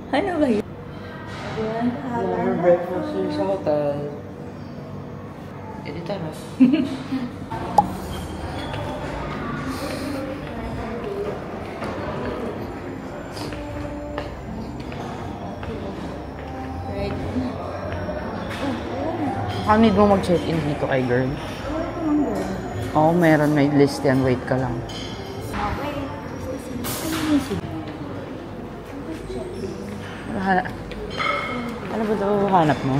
Ano ba yun? Never breakfast here sa hotel. Edita na. Right. How need mo mag-check-in dito kay girl? Oo, meron. May list yan. Wait ka lang. Ano ba daw hanap mo?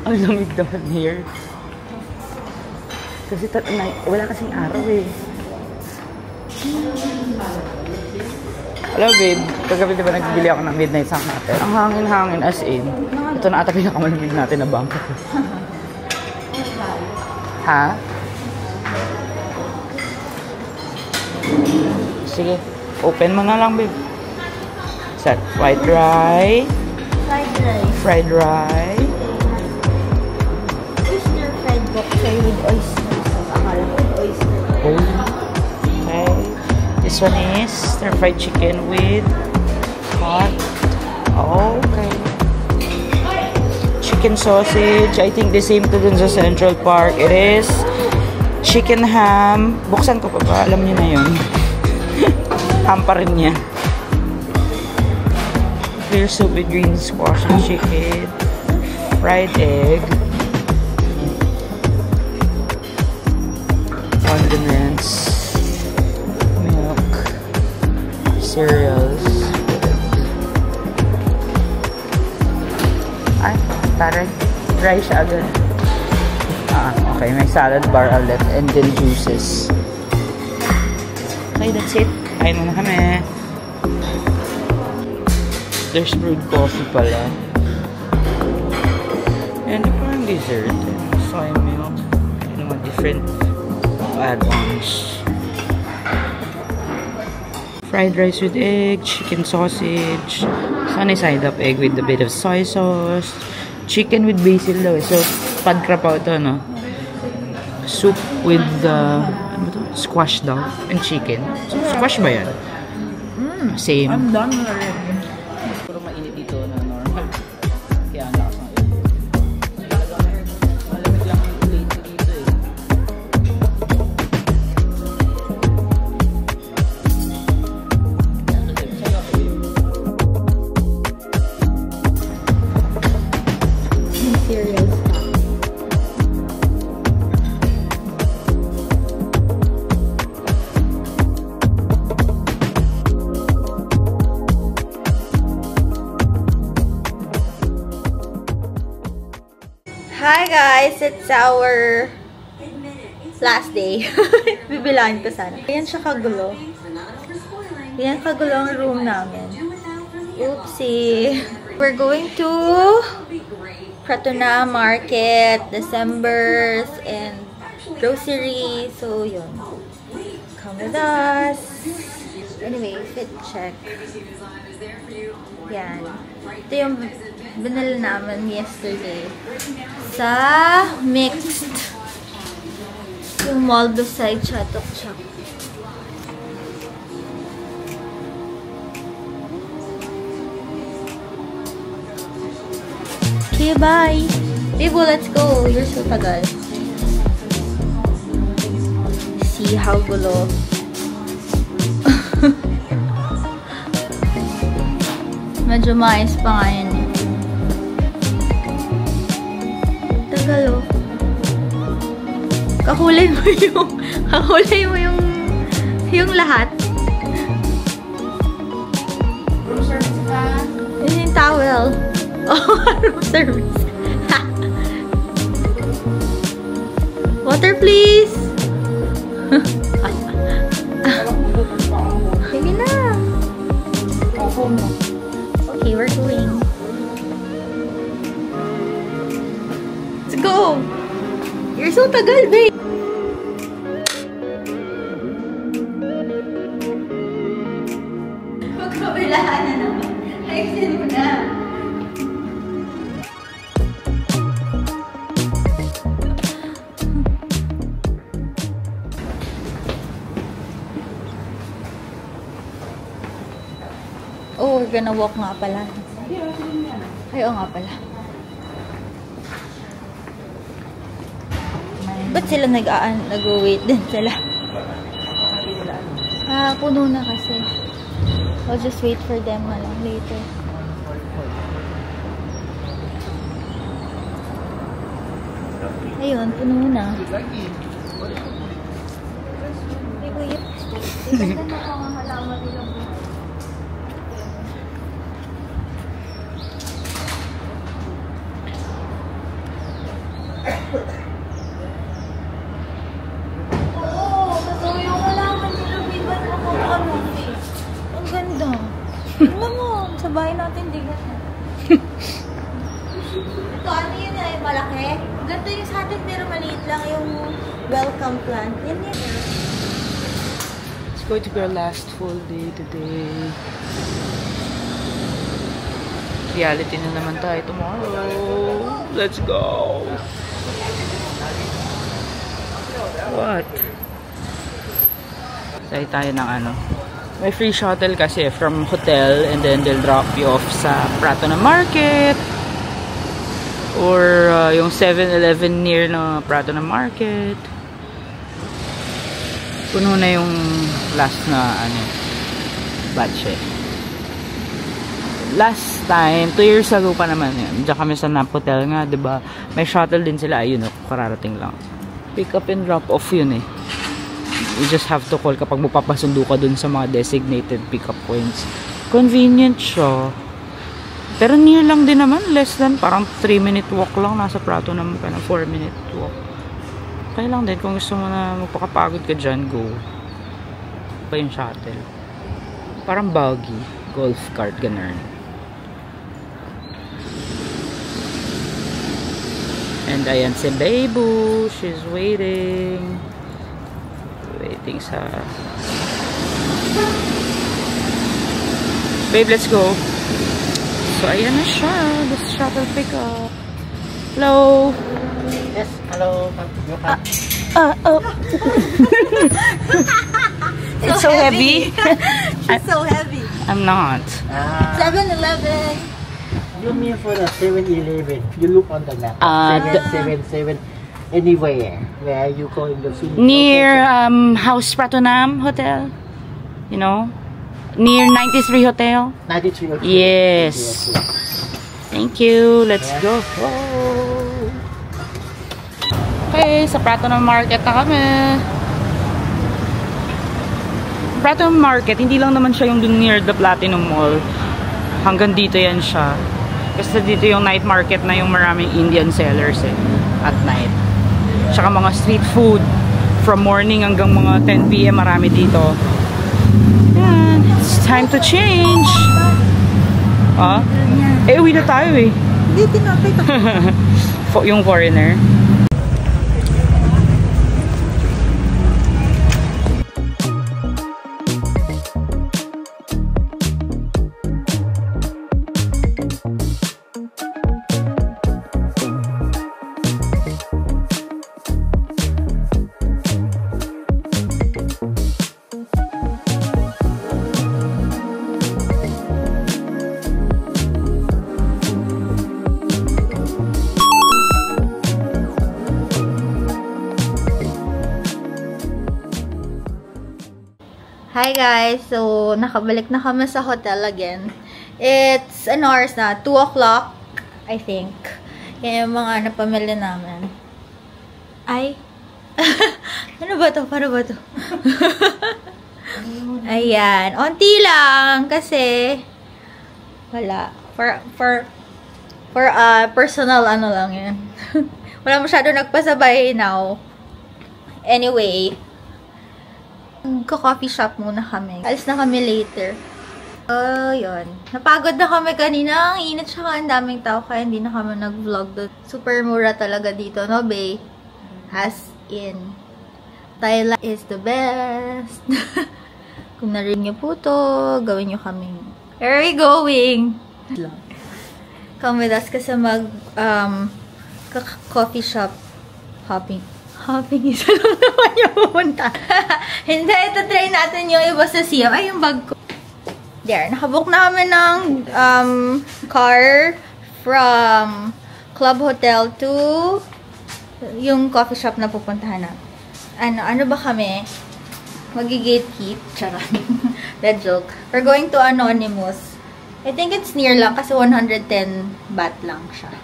Ang lamig naman here. Kasi wala kasing araw eh. Hello babe, kagabi diba nagbili ako ng midnight snack natin? Ang hangin-hangin as in. Ito na ata pinakamalamig natin na bangka. Ha? Sige, open mo na lang babe. Set white rice. Fried rice. Stir-fried bok choy with oysters. Akala ko with oysters. Okay. This one is stir-fried chicken with hot. Okay. Chicken sausage. I think the same to dun sa Central Park. It is chicken ham. Buksan ko pa ba? Alam niyo na yun. Ham pa rin niya. Clear soup with green squash and chicken, fried egg, condiments, milk, cereals. Ay, tara, dry siya agad. Okay, may salad bar ulit and then juices. Okay, that's it. Kain muna kami. There's brewed coffee pala. And parang dessert. Soy milk. Yung mga different add-ons. Fried rice with egg. Chicken sausage. Sunny side up egg with a bit of soy sauce. Chicken with basil daw. So, pad krapaw ito, no? Soup with squash daw. And chicken. So, squash ba yan? Same. I'm done already. Puro mainit dito na normal. Kaya ang lakas ng malamig lang yung plate dito eh. Cereal stuff. Hi guys! It's our last day. Bibilahin ko sana. Ayan siya kagulo. Ayan kagulo ang room namin. Oopsie! We're going to Pratuna Market, December's, and grocery. So, yun. Come with us. Anyway, fit check. Yan. Ito yung binili namin yesterday sa Mixed. Yung mall beside Chatok Chak. Okay, bye! Bibo, let's go! You're so tagal. See how gulo. Medyo mais pa nga yun eh. Tagal oh. Kakulay mo yung lahat. Room service ka? Yun yung towel. Oh, room service. Water please! Sige na. Okay, we're going. Let's go! You're so tagal, babe! Magkabilaan na naman. Ayusin mo na. Oh, we're gonna walk nga pala. Ay, oo nga pala. Ba't sila nag-wait din sila? Puno na kasi. I'll just wait for them na lang later. Ayun, puno na. Tingnan mo, sa bahay natin, di gano'n. Ito, ano yun na yung malaki? Ganito yung sa atin, pero maliit lang yung welcome plant. Yan yun. It's going to be our last full day today. Reality na naman tayo tomorrow. Let's go! What? Say tayo ng ano. May free shuttle kasi from hotel and then they'll drop you off sa Prato na Market or yung 7-Eleven near na Prato na Market. Puno na yung last na ano batch eh. Last time, 2 years ago pa naman yun. Diyan kami sa Nap Hotel nga, diba? May shuttle din sila. Ayun, kararating lang. Pick up and drop off yun eh. You just have to call kapag mapapasundo ka dun sa mga designated pickup points. Convenient siya. Pero near lang din naman. Less than parang 3-minute walk lang. Nasa Prato naman ka na 4-minute walk. Kaya lang din. Kung gusto mo na magpakapagod ka dyan, go. Pa yung shuttle. Parang buggy. Golf cart, ganun. And ayan si Beibu. She's waiting. Waiting sa... Babe, let's go. So, ayan na siya. This shuttle pickup. Hello. Yes, hello. Oh. It's so heavy. She's so heavy. I'm not. 7-Eleven. You mean for the 7-Eleven? You look on the map. 777. Anywhere where you go in the city. Near House Pratunam Hotel. You know? Near 93 Hotel. 93 Hotel. Yes. Thank you. Let's go. Okay, sa Pratunam Market na kami. Pratunam Market, hindi lang naman siya yung dun near the Platinum Mall. Hanggang dito yan siya. Kasi dito yung night market na yung maraming Indian sellers eh. At night. Tsaka mga street food. From morning hanggang mga 10 PM marami dito. Yan. It's time to change. Ah? Eh, uwi na tayo eh. Hindi, tinapay ka. Yung foreigner. Hi guys! So, nakabalik na kami sa hotel again. It's an hours na. 2 o'clock, I think. Yan yung mga napamilya namin. Ay! Ano ba to? Para ba to? Ayan. Onti lang. Kasi, wala. For personal ano lang yan. Wala masyado nagpasabay now. Anyway, coffee shop muna kami. Alis na kami later. So, yun. Napagod na kami kanina. Ang init siya, ang daming tao. Kaya hindi na kami nag-vlog doon. Super mura talaga dito, no, bae? As in. Thailand is the best. Kung narinig niyo po to, gawin niyo kaming. Where are we going? Come with us kasi coffee shop hopping. Hopping, isa lang naman yung pupunta. Hindi, ito try natin yung iba sa Siam. Ay, yung bag ko. there. Nakabook na kami ng car from Club Hotel to yung coffee shop na pupuntahan na. Ano ba kami? Magi-gatekeep. Charot. That joke. We're going to Anonymous. I think it's near lang kasi 110 baht lang siya.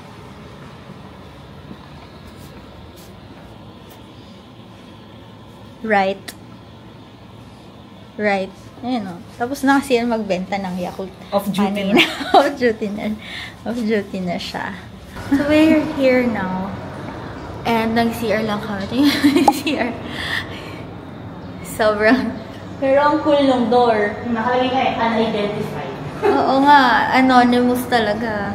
Right. Ayun o. Tapos na kasi yan magbenta ng Yakult. Off-duty na. Off-duty na siya. So, we're here now. And nag-CR lang kami. CR. Sobrang... Pero ang cool ng door. Nakalagay ka unidentified. Oo nga. Anonymous talaga.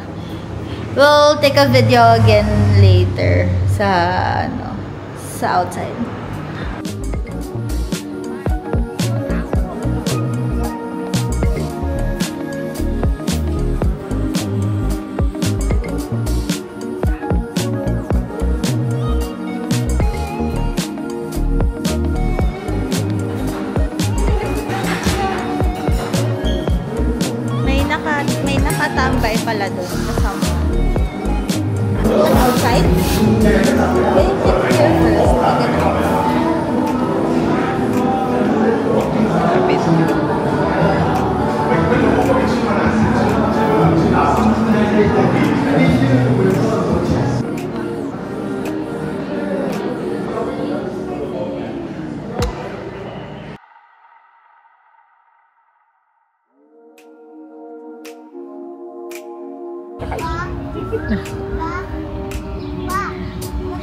We'll take a video again later sa outside. May nakatambay pala doon kasama. Outside? Can you sit here first?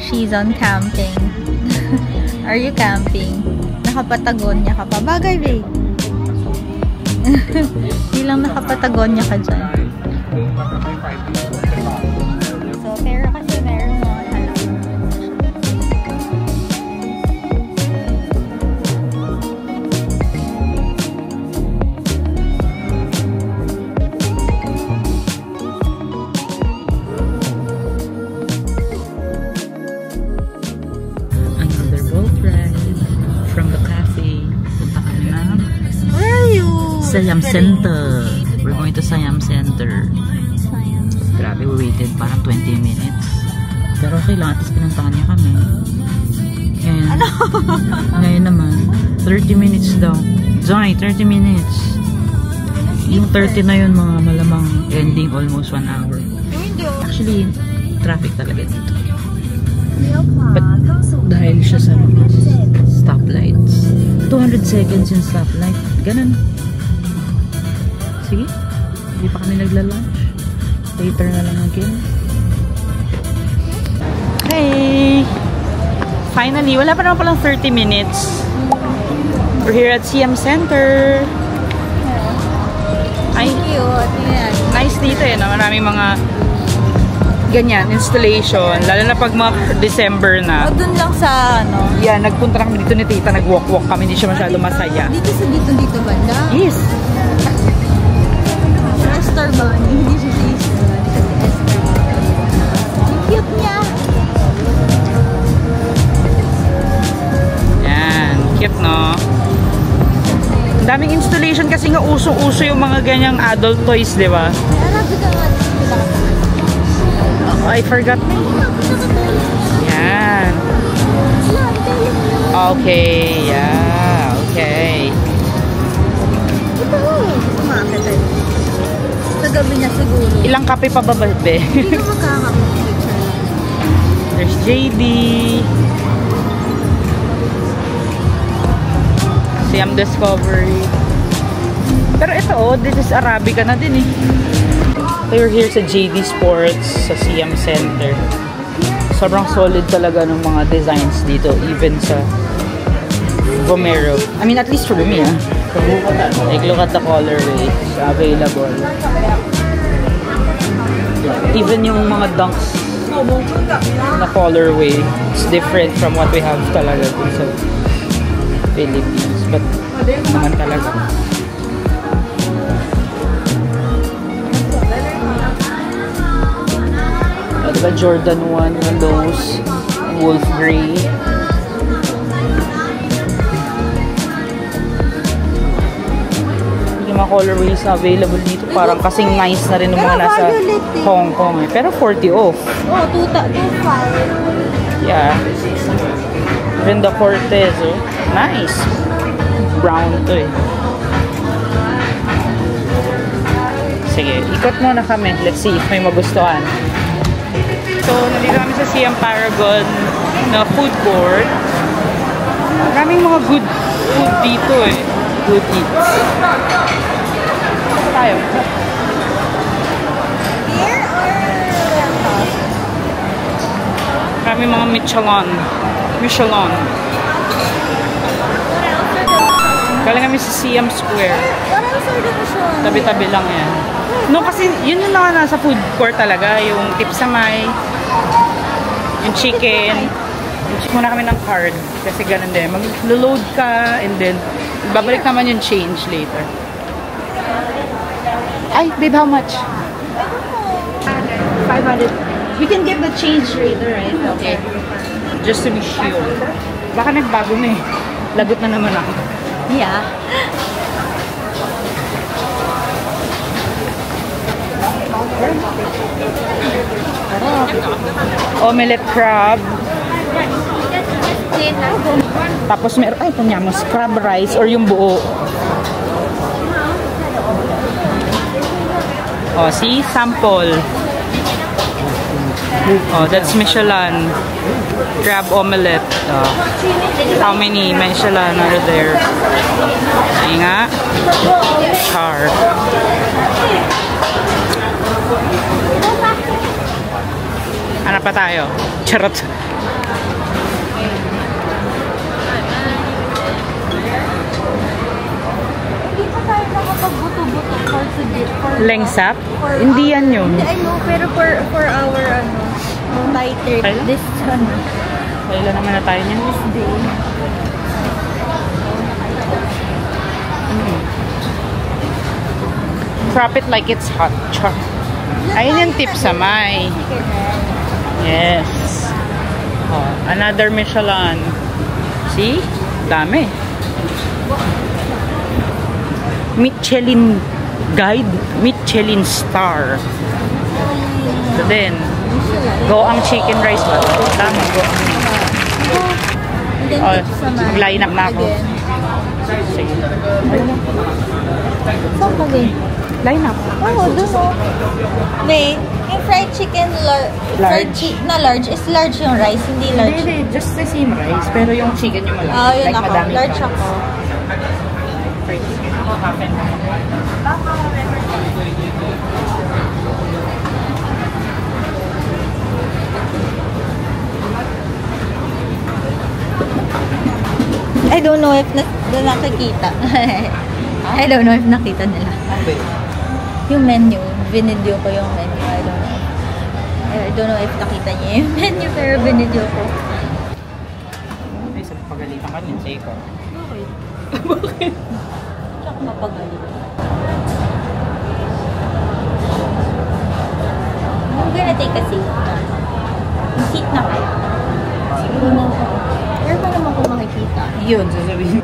She's on camping. Are you camping? Nakapatagonya ka pa. Bagay, babe. Hindi lang nakapatagonya ka dyan. So, pero kasi meron mo halaman. Siam Center. We're going to Siam Center. Grabe, we waited parang 20 minutes. Pero okay lang, at least pinuntahan niya kami. And ngayon naman, 30 minutes daw. Sorry, 30 minutes. Yung 30 na yun, mga malamang ending almost 1 hour. Actually, traffic talaga dito. But dahil siya sa mga stoplights. 200 seconds yung stoplight. Ganun. Sige, hindi pa kami nagla-lunch. Later na lang again. Okay. Finally, wala pa naman palang 30 minutes. We're here at Siam Center. Ay, nice dito eh, no? Maraming mga ganyan, installation. Lalo na pag mga December na. O, dun lang sa ano? Yeah, nagpunta kami dito ni Tita. Nag-walk-walk kami. Hindi siya masyado masaya. Dito sa dito banda? Yes. Esther ba? Hindi siya si Esther. Ang cute niya. Yan. Cute, no? Ang daming installation kasi nga uso-uso yung mga ganyang adult toys, di ba? Oh, I forgot. Yan. Okay. Yeah. Okay. Sa gabi na siguro. Ilang kape pa ba, be? Hindi ka makakapag-picture. There's JD. Siam Discovery. Pero ito, oh, this is Arabica na din eh. We're here sa JD Sports sa Siam Center. Sobrang solid talaga ng mga designs dito, even sa Vomero. I mean, at least for me, ah. Like, look at the colorways available. Even yung mga dunks na colorway, it's different from what we have talaga dun sa Philippines. But, naman talaga. Diba Jordan 1, one those wolf gray. Hindi mga colorways na available dito. Parang kasing nice na rin ng mga nasa Hong Kong eh. Pero 40 off. Oh, 2.5. Yeah. Venda Cortez, oh. Nice. Brown to eh. Sige, ikot muna kami. Let's see if may magustuhan. So, nandito kami sa Siam Paragon na food court. Maraming mga good food dito eh. Good eats. Saan tayo? Beer or warehouse? Maraming mga Michelin. Galing kami sa Siam Square. What else are the Michelin? Tabi-tabi lang yan. No, kasi yun yung mga nasa food court talaga. Yung tipsamay, yung chicken. Check muna kami ng card. Kasi ganun din. Mag-load ka and then babalik naman yung change later. Ay, babe, how much? 500. We can give the change later, right? Okay. Just to be sure. Baka nagbago na eh. Lagot na naman ako. Yeah. Omelette crab. Tapos meron, ay, tanyamos, crab rice or yung buo. Oh, see? Sample. Oh, that's Michelin. Crab omelette. How many Michelin are there? Ay nga. Char. Hanap pa tayo. Charot. Lengsap? Hindi yan yun. I know, pero for our tighter, this one. Kailan naman na tayo niyan? This day. Wrap it like it's hot. Char. Ayun yung tip sa may. Yes. Oh, another Michelin. See? Dami. Michelin Guide, Michelin Star. So then, goang chicken rice ba? Tama, goang. Oh, mag-line up na ako. Sige. Saan ka din? Line up. Oo, doon o. May, yung fried chicken, na large, is large yung rice, hindi large. Hindi, just the same rice, pero yung chicken yung malaki. Oo, yun like ako. Large ako. Fried chicken. Half and half. I don't know if nakikita. I don't know if nakita nila. Yung menu, binidyo ko yung menu. I don't know if nakita niya yung menu, pero binidyo ko. Ay, sa pagalitan ka din, say ko. Bakit? Bakit? Tsaka mapagalitan. I'm gonna take a seat. Seat na kayo. Siguro na ako. Pero pa naman kung makikita. Yun, sasabihin.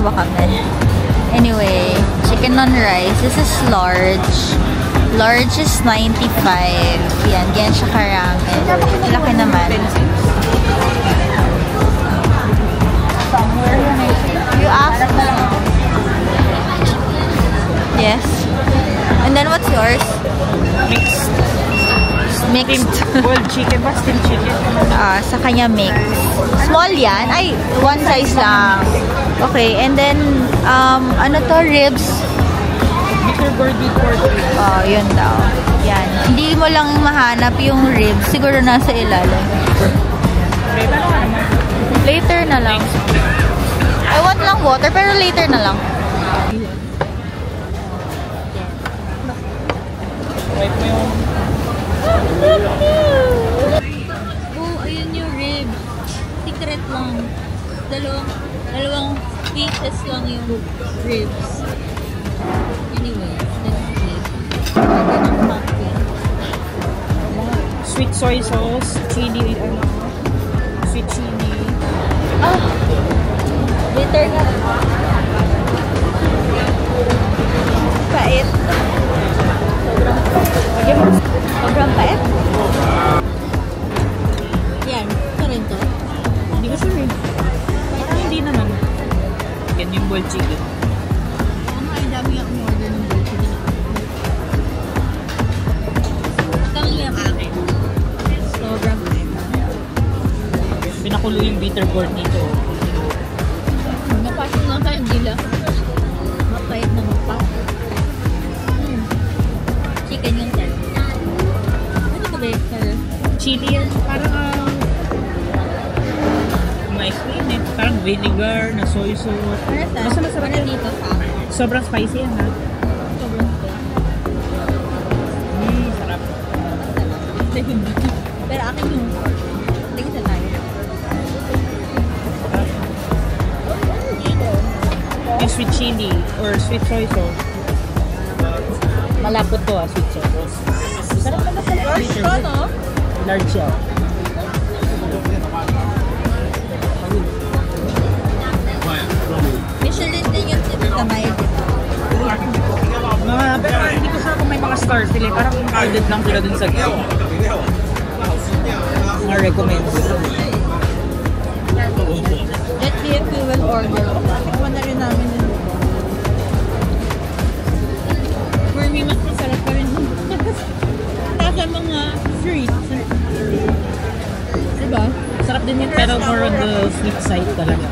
ba kami? Anyway, chicken on rice. This is large. Large is 95. Yan, ganyan siya karami. Laki naman. You asked me. Yes. And then what's yours? Mixed. Mixed. Boiled chicken ba? Steamed chicken? Sa kanya mix. Small yan? Ay, one size lang. Okay, and then, ano to? Ribs? Mr. Birdie pork ribs. Yun daw. Yan. Hindi mo lang mahanap yung ribs. Siguro nasa ilalim. Later na lang. I want lang water, pero later na lang. Oh, ayun yung ribs. Secret lang. Dalawang pieces lang yung ribs. Anyway, let's see. Sweet soy sauce, chili, sweet chili. Ah! Bitter na. Pait. Sobrang pait. Yan. Ito rin to. Hindi ko sure. Parang hindi naman. Yan yung boiled chicken. Ang dami akong order ng boiled chicken. Ito yung akin. Sobrang pait. Pinakulo yung bitter gourd nito. Napasok lang kayo dila. Mapait na mapa. Chicken yung tag. Ano ba ba? Chili yan. Parang may cream eh. Parang vinegar na soy sauce. Basta masarap yan. Dito sa Sobrang spicy yan ha. sobrang spicy. Sarap. Pero akin yung tingin sa tayo. Yung sweet chili or sweet soy sauce. Malapot to sweet soy sauce. Sarap naman sa Large to, no? large siya. Michelin din yung kamay, diba? Pero hindi ko sure kung may mga stars sila. Parang included lang sila dun sa mga recommended. Let's see if we will order. Tikman na rin namin yung luto. For me, mas masarap pa rin. Nasa mga streets. Diba? Sarap din yun, pero more on the sweet side talaga.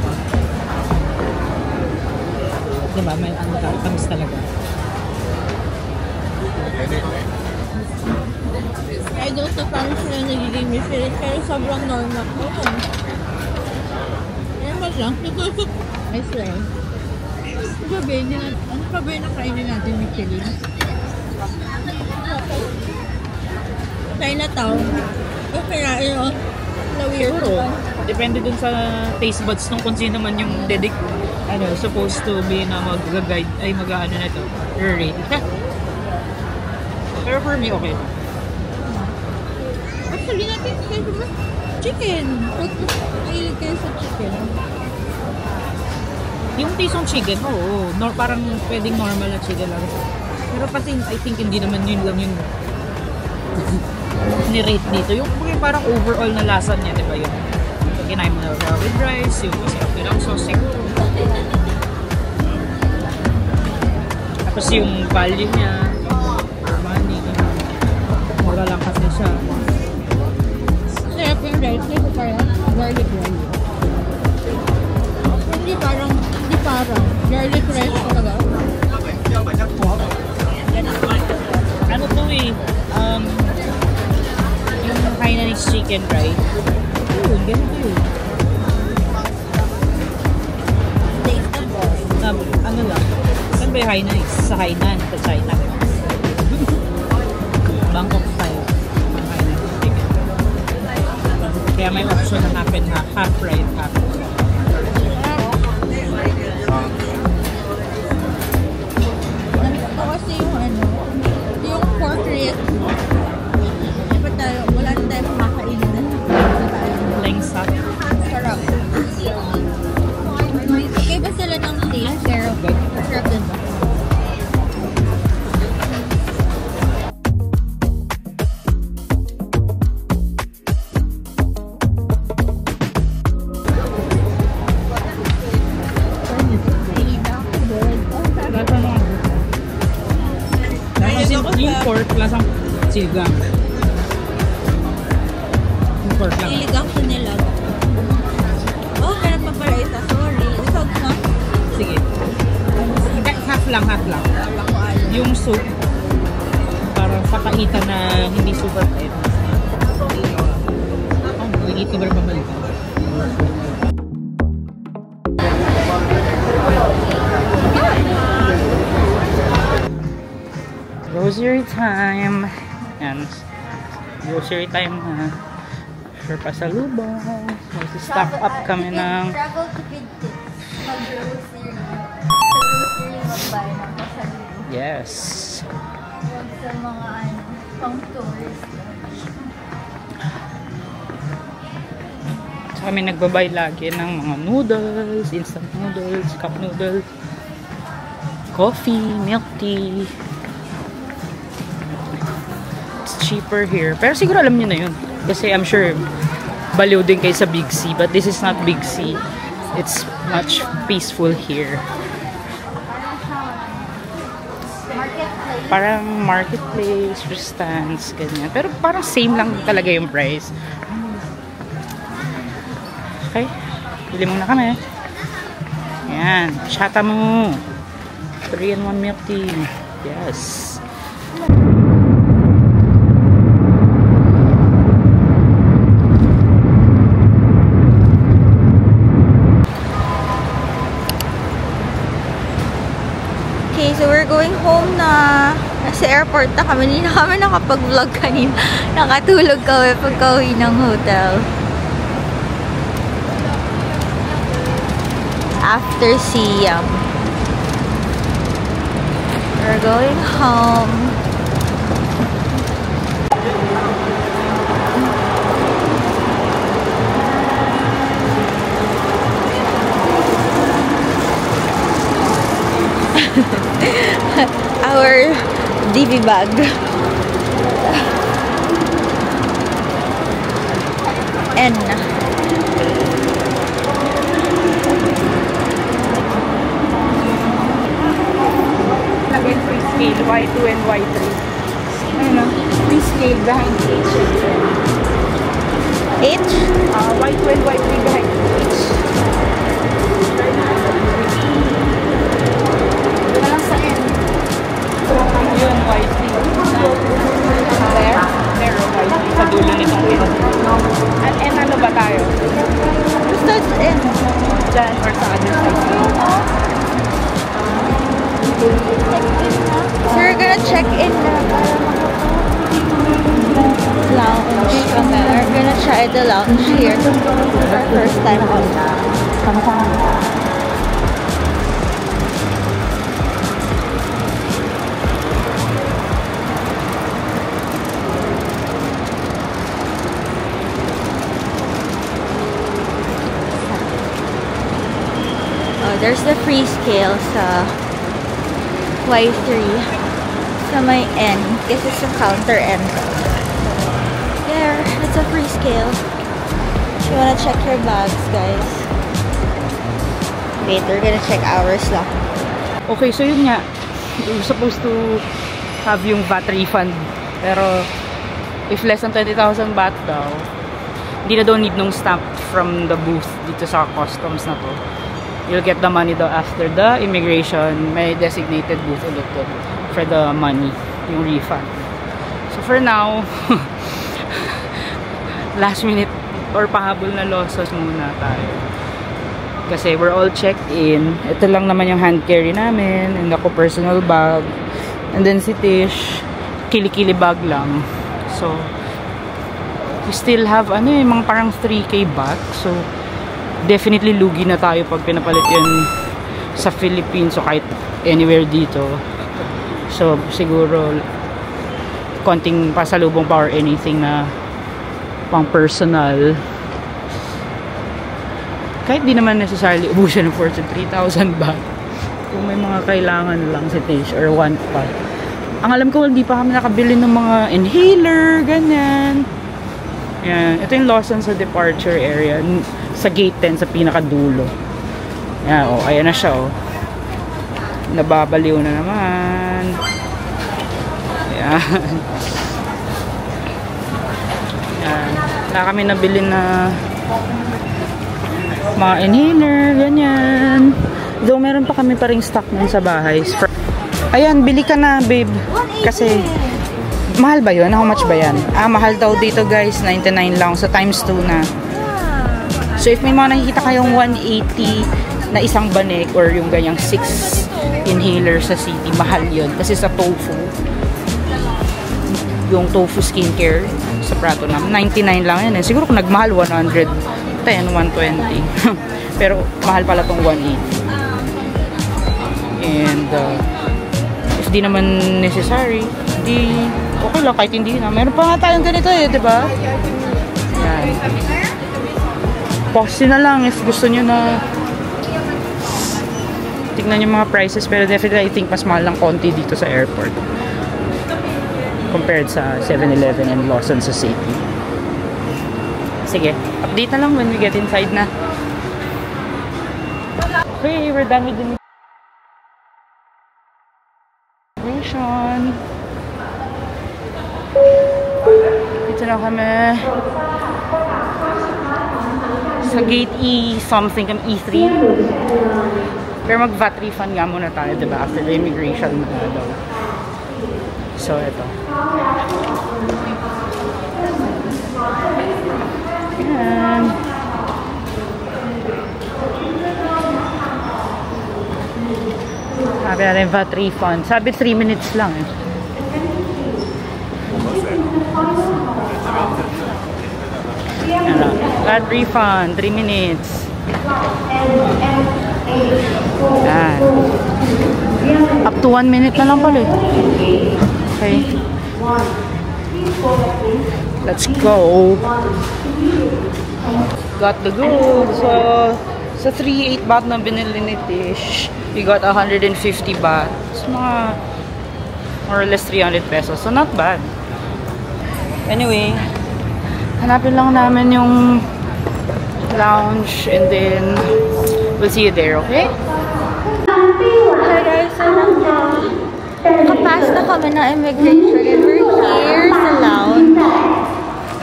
Diba? May ano ka, tamis talaga. I don't know paano sila nagiging Michelin, pero sobrang normal ko. Normal lang. I swear. Ano pa ba yung nakainin natin Michelin? Chinatown. Okay na, yun. Na-weird ko. Depende dun sa taste buds nung kung sino man yung supposed to be na mag-guide, ay mag-ano na to, rate. Pero for me, okay. Actually, natin chicken. Mahilig kayo sa chicken. Yung tisong chicken, oo. Parang pwedeng normal na chicken lang. Pero kasi I think hindi naman yun lang yung ni-rate dito. Yung parang overall na lasa niya, di ba yun? Kinain mo na with rice, yung masarap nilang sauce. Tapos yung value niya, money, mura lang kasi siya. Sarap yung rice niya, parang garlic rice. Hindi parang garlic rice talaga. Ano to eh, yung Hainanese chicken, right? Ganito yun. Taste of boss. Ano lang, saan ba yung Hainanese? Sa Hainan, sa China. Bangkok style. Yung Hainanese chicken. Kaya may option na half and half, half fried, half. Kasi yung pork rib, wala na tayo kumakainin na. Lengsa. Sarap. Okay ba sila ng taste? Pero sarap din ba? Yung pork, lasang siligang. Yung pork lang. Siligang sa nilag. Oh, meron pa pala isa. Sorry. Usog na. Sige. Half lang, half lang. Wala ko alam. Yung soup, parang Makita na hindi super tight. Maliit na ba balik? Grocery time. Yan. Grocery time na. Sure pasalubong. Mag-stock up kami ng... Travel to Bidtip. Mag-grocery. Sa grocery mag-buy ng pasalubong. Yes. Huwag sa mga pang-tourist. So kami nagbabay lagi ng mga noodles, instant noodles, cup noodles, coffee, milk tea. It's cheaper here. Pero siguro alam niyo na yun. Kasi I'm sure baliw din kayo sa Big C. But this is not Big C. It's much peaceful here. Parang marketplace, stands, ganyan. Pero parang same lang talaga yung price. Okay. Bili muna kami. Ayan. Chata mo. 3-in-1 milk tea. Yes. Okay, so we're going home na. Nasa airport na kami. Hindi na kami nakapag-vlog kanina. Nakatulog kami pagka-uwi ng hotel. After Siam. We're going home. Our DV bag. N. Lagay free scale Y2 and Y3. Ano? Free scale behind H. H? Y2 and Y3 behind H. Wala lang sa N. Yun, Y3. There? There, Y3. Sa dulo nitong N. At N ano ba tayo? Basta N. Dyan or sa other side? So we're gonna check in na lounge. We're gonna try the lounge here. This is our first time on there's the free scale sa Y3 sa may N kasi sa counter N. There, it's a free scale. If you wanna check your bags, guys. Wait, we're gonna check ours lang. Okay, so yun nga. You're supposed to have yung VAT refund. Pero, if less than 20,000 baht daw, hindi na daw need nung stamp from the booth dito sa customs na to. You'll get the money daw after the immigration. May designated booth ulit to for the money, yung refund. So for now, last minute or pahabol na losses muna tayo. Kasi we're all checked in. Ito lang naman yung hand carry namin. And ako personal bag. And then si Tish, kilikili bag lang. So, we still have mga parang 3K baht. So, definitely lugi na tayo pag pinapalit yun sa Philippines o kahit anywhere dito. So, siguro konting pasalubong pa or anything na pang personal. Kahit di naman necessarily ubusan ng fortune 3,000 baht. Kung may mga kailangan lang si Tish or want pa. Ang alam ko, hindi pa kami nakabili ng mga inhaler, ganyan. Yan. Ito yung Lawson sa departure area. Sa gate 10, sa pinakadulo. Yan, oh, ayan na siya, oh. Nababaliw na naman. Ayan. Yan. Wala kami nabili na mga inhaler, ganyan. Though meron pa kami pa ring stock nun sa bahay. Ayan, bili ka na, babe. Kasi Mahal ba yun? How much ba yan? Mahal daw dito guys. 99 lang. So, times 2 na. So, if may mga nakikita kayong 180 na isang banik or yung ganyang 6 inhaler sa city, mahal yun. Kasi sa tofu, yung tofu skincare sa Pratunam, 99 lang yan eh. Siguro kung nagmahal, 110, 120. Pero, mahal pala tong 180. And, if di naman necessary, di okay lang kahit hindi na. Meron pa nga tayong ganito eh, diba? Yan. Pause na lang if gusto nyo na tignan yung mga prices. Pero definitely, I think mas mahal ng konti dito sa airport compared sa 7-Eleven and Lawson sa city. Sige, update na lang when we get inside na. Okay, we're done with the immigration. Dito na kami sa gate E something, E3. Pero mag-VAT refund nga muna tayo, diba? After the immigration na daw. So, ito. Ayan. Sabi natin VAT refund. Sabi 3 minutes lang eh. VAT refund, 3 minutes. Ayan. Up to 1 minute na lang pala eh. Okay. Let's go. Got the goods. So, sa 3.8 baht na binili ni Tish, we got 150 baht. So, mga more or less 300 pesos. So, not bad. Anyway, hanapin lang namin yung lounge and then we'll see you there, okay? Hi guys, so nakapass na kami na immigration and we're here sa lounge.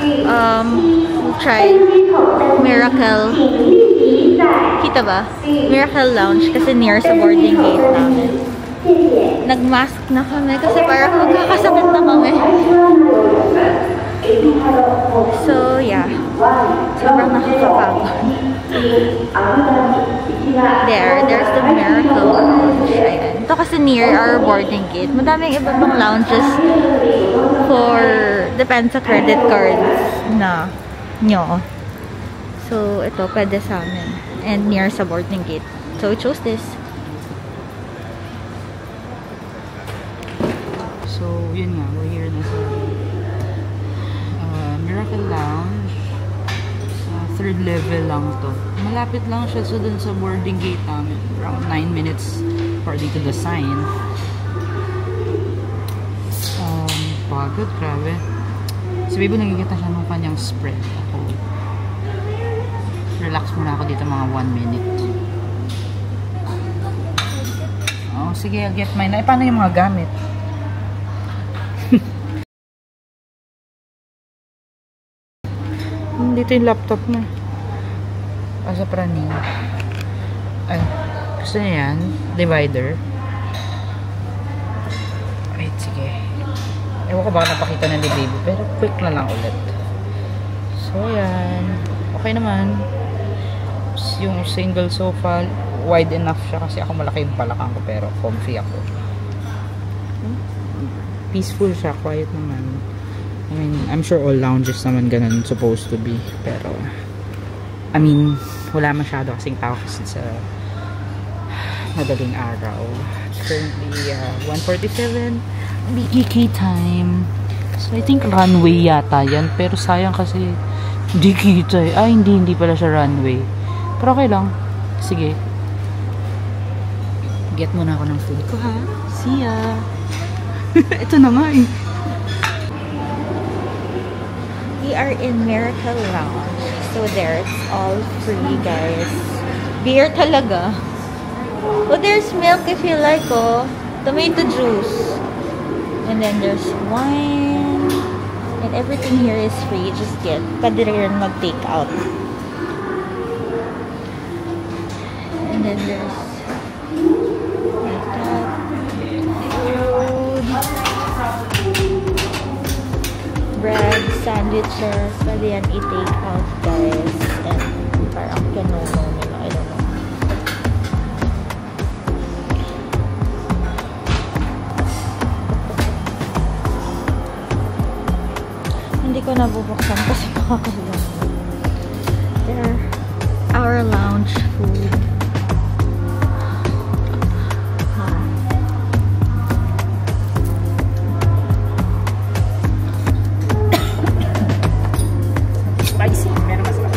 We'll try Miracle. Kita ba? Miracle Lounge kasi near sa boarding gate namin. Nag-mask na kami kasi parang magkakasakit na kami. So, yeah. Sobrang nakakapagod. There's the Miracle Lounge. Ayan. Ito kasi near our boarding gate. Madaming iba pang lounges for depends sa credit cards na nyo. So, ito pwede sa amin. And near sa boarding gate. So, we chose this. So, yun nga. We're here na sa Miracle Lounge. 3rd level lang to. Malapit lang siya so dun sa boarding gate namin. Around 9 minutes according to the sign. Pagod, grabe. Si Bibo nagkikita siya ng kanyang spread. Ako, relax muna ako dito mga 1 minute. Oh, sige, I'll get mine. Ay, paano yung mga gamit? Dito yung laptop na. Sa praning. Ay, gusto niya yan? Divider. Wait, sige. Ewan ko baka napakita na ni Baby. Pero quick na lang ulit. So, yan. Okay naman. Yung single sofa, wide enough siya kasi ako malaki yung balakang ko pero comfy ako. Peaceful siya. Quiet naman. I mean, I'm sure all lounges naman ganun supposed to be. Pero, I mean, wala masyado kasing tao kasi sa madaling araw. Currently, 1:47 BEK time. So, I think runway yata yan. Pero sayang kasi hindi kita eh. Ay, hindi pala siya runway. Pero okay lang. Sige. Get muna ako ng food ko ha. See ya. Ito na nga eh. We are in Miracle Lounge. So there, it's all free, guys. Beer talaga. Oh, there's milk if you like, oh. Tomato juice. And then there's wine. And everything here is free. Just get. Pwede rin mag-take out. And then there's like that. Food. bread, sandwiches, pwede yan i-take out guys. And parang kanono nila, I don't know. Hindi ko nabubuksan kasi makakalang. There, our lounge food. Spicy, meron masarap.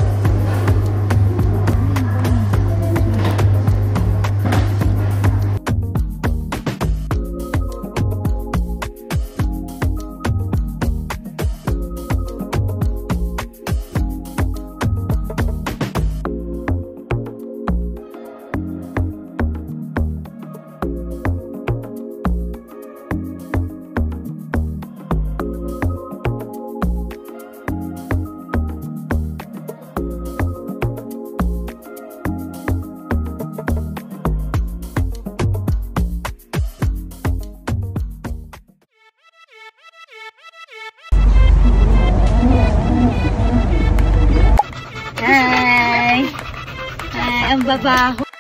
Hi! Ay, ang babaho.